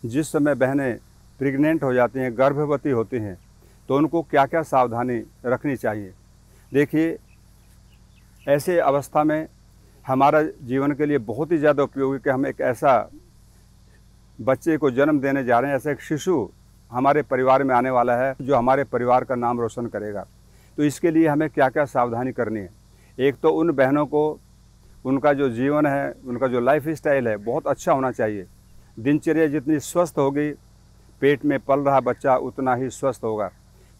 जिस समय बहनें प्रेग्नेंट हो जाती हैं, गर्भवती होती हैं, तो उनको क्या क्या सावधानी रखनी चाहिए। देखिए, ऐसे अवस्था में हमारा जीवन के लिए बहुत ही ज़्यादा उपयोगी कि हम एक ऐसा बच्चे को जन्म देने जा रहे हैं, ऐसा एक शिशु हमारे परिवार में आने वाला है जो हमारे परिवार का नाम रोशन करेगा। तो इसके लिए हमें क्या क्या सावधानी करनी है। एक तो उन बहनों को उनका जो जीवन है, उनका जो लाइफ स्टाइल है, बहुत अच्छा होना चाहिए। दिनचर्या जितनी स्वस्थ होगी, पेट में पल रहा बच्चा उतना ही स्वस्थ होगा।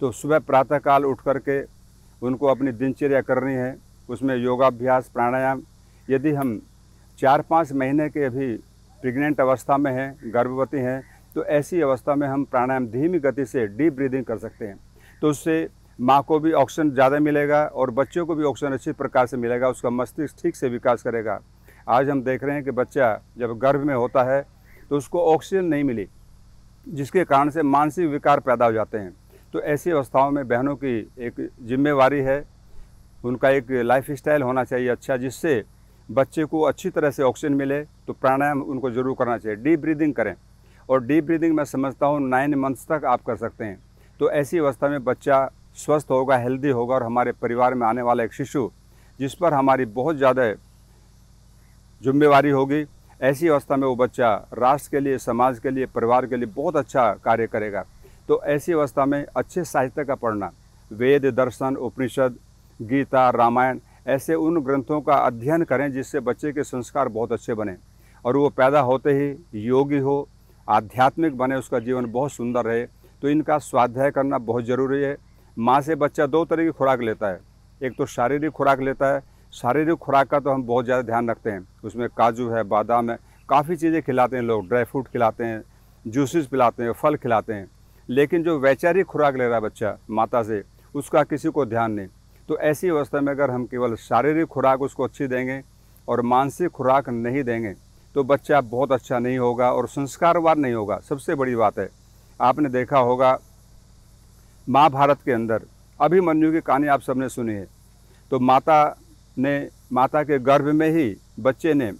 तो सुबह प्रातःकाल उठ करके उनको अपनी दिनचर्या करनी है, उसमें योगाभ्यास, प्राणायाम। यदि हम 4-5 महीने के अभी प्रेग्नेंट अवस्था में हैं, गर्भवती हैं, तो ऐसी अवस्था में हम प्राणायाम धीमी गति से डीप ब्रीदिंग कर सकते हैं। तो उससे माँ को भी ऑक्सीजन ज़्यादा मिलेगा और बच्चों को भी ऑक्सीजन अच्छी प्रकार से मिलेगा, उसका मस्तिष्क ठीक से विकास करेगा। आज हम देख रहे हैं कि बच्चा जब गर्भ में होता है तो उसको ऑक्सीजन नहीं मिली, जिसके कारण से मानसिक विकार पैदा हो जाते हैं। तो ऐसी अवस्थाओं में बहनों की एक जिम्मेवारी है, उनका एक लाइफ स्टाइल होना चाहिए अच्छा, जिससे बच्चे को अच्छी तरह से ऑक्सीजन मिले। तो प्राणायाम उनको ज़रूर करना चाहिए, डीप ब्रीदिंग करें। और डीप ब्रीदिंग मैं समझता हूँ 9 मंथ्स तक आप कर सकते हैं। तो ऐसी अवस्था में बच्चा स्वस्थ होगा, हेल्दी होगा और हमारे परिवार में आने वाला एक शिशु जिस पर हमारी बहुत ज़्यादा जिम्मेवारी होगी, ऐसी अवस्था में वो बच्चा राष्ट्र के लिए, समाज के लिए, परिवार के लिए बहुत अच्छा कार्य करेगा। तो ऐसी अवस्था में अच्छे साहित्य का पढ़ना, वेद, दर्शन, उपनिषद, गीता, रामायण, ऐसे उन ग्रंथों का अध्ययन करें जिससे बच्चे के संस्कार बहुत अच्छे बने और वो पैदा होते ही योगी हो, आध्यात्मिक बने, उसका जीवन बहुत सुंदर रहे। तो इनका स्वाध्याय करना बहुत ज़रूरी है। माँ से बच्चा 2 तरह की खुराक लेता है, एक तो शारीरिक खुराक लेता है। शारीरिक खुराक का तो हम बहुत ज़्यादा ध्यान रखते हैं, उसमें काजू है, बादाम है, काफ़ी चीज़ें खिलाते हैं लोग, ड्राई फ्रूट खिलाते हैं, जूसेस पिलाते हैं, फल खिलाते हैं। लेकिन जो वैचारिक खुराक ले रहा है बच्चा माता से, उसका किसी को ध्यान नहीं। तो ऐसी अवस्था में अगर हम केवल शारीरिक खुराक उसको अच्छी देंगे और मानसिक खुराक नहीं देंगे तो बच्चा बहुत अच्छा नहीं होगा और संस्कारवान नहीं होगा। सबसे बड़ी बात है, आपने देखा होगा महाभारत के अंदर अभिमन्यु की कहानी आप सबने सुनी है। तो माता के गर्भ में ही बच्चे ने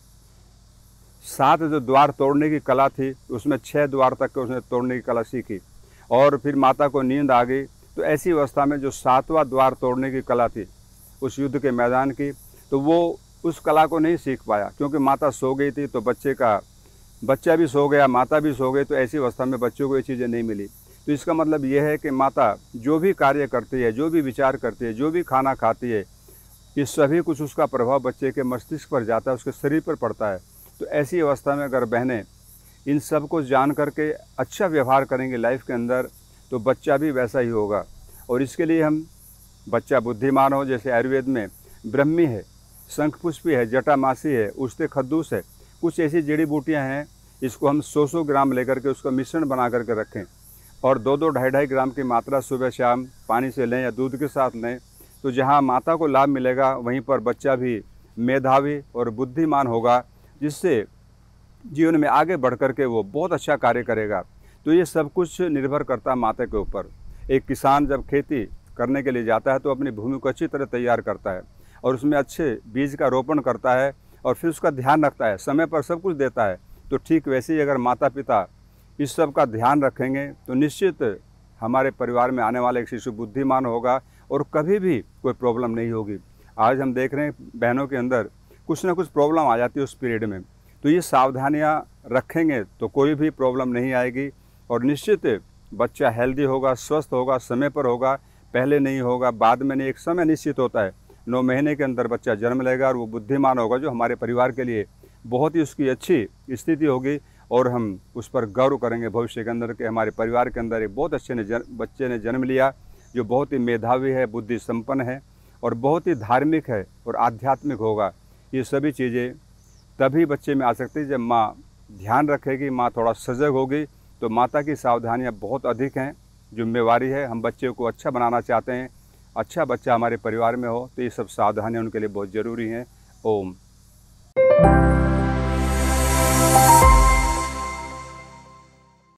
7 जो द्वार तोड़ने की कला थी, उसमें 6 द्वार तक के उसने तोड़ने की कला सीखी और फिर माता को नींद आ गई। तो ऐसी अवस्था में जो 7वां द्वार तोड़ने की कला थी उस युद्ध के मैदान की, तो वो उस कला को नहीं सीख पाया क्योंकि माता सो गई थी। तो बच्चा भी सो गया, माता भी सो गई। तो ऐसी अवस्था में बच्चों को ये चीज़ें नहीं मिली। तो इसका मतलब ये है कि माता जो भी कार्य करती है, जो भी विचार करती है, जो भी खाना खाती है, ये सभी कुछ उसका प्रभाव बच्चे के मस्तिष्क पर जाता है, उसके शरीर पर पड़ता है। तो ऐसी अवस्था में अगर बहनें इन सब को जान करके अच्छा व्यवहार करेंगे लाइफ के अंदर, तो बच्चा भी वैसा ही होगा। और इसके लिए हम बच्चा बुद्धिमान हो, जैसे आयुर्वेद में ब्रह्मी है, शंखपुष्पी है, जटामासी है, उस्ते खद्दूस है, कुछ ऐसी जड़ी बूटियाँ हैं, इसको हम 100-100 ग्राम लेकर के उसका मिश्रण बना करके रखें और 2-2, 2.5 ग्राम की मात्रा सुबह शाम पानी से लें या दूध के साथ लें। तो जहाँ माता को लाभ मिलेगा वहीं पर बच्चा भी मेधावी और बुद्धिमान होगा, जिससे जीवन में आगे बढ़ कर के वो बहुत अच्छा कार्य करेगा। तो ये सब कुछ निर्भर करता है माता के ऊपर। एक किसान जब खेती करने के लिए जाता है तो अपनी भूमि को अच्छी तरह तैयार करता है और उसमें अच्छे बीज का रोपण करता है और फिर उसका ध्यान रखता है, समय पर सब कुछ देता है। तो ठीक वैसे ही अगर माता पिता इस सब का ध्यान रखेंगे तो निश्चित हमारे परिवार में आने वाला एक शिशु बुद्धिमान होगा और कभी भी कोई प्रॉब्लम नहीं होगी। आज हम देख रहे हैं बहनों के अंदर कुछ ना कुछ प्रॉब्लम आ जाती है उस पीरियड में। तो ये सावधानियाँ रखेंगे तो कोई भी प्रॉब्लम नहीं आएगी और निश्चित बच्चा हेल्दी होगा, स्वस्थ होगा, समय पर होगा, पहले नहीं होगा, बाद में नहीं, एक समय निश्चित होता है। 9 महीने के अंदर बच्चा जन्म लेगा और वो बुद्धिमान होगा, जो हमारे परिवार के लिए बहुत ही उसकी अच्छी स्थिति होगी और हम उस पर गौरव करेंगे भविष्य के अंदर कि हमारे परिवार के अंदर एक बहुत अच्छे बच्चे ने जन्म लिया जो बहुत ही मेधावी है, बुद्धि संपन्न है और बहुत ही धार्मिक है और आध्यात्मिक होगा। ये सभी चीज़ें तभी बच्चे में आ सकती है जब माँ ध्यान रखेगी, माँ थोड़ा सजग होगी। तो माता की सावधानियाँ बहुत अधिक हैं, जिम्मेवारी है। हम बच्चे को अच्छा बनाना चाहते हैं, अच्छा बच्चा हमारे परिवार में हो, तो ये सब सावधानियाँ उनके लिए बहुत ज़रूरी हैं। ओम।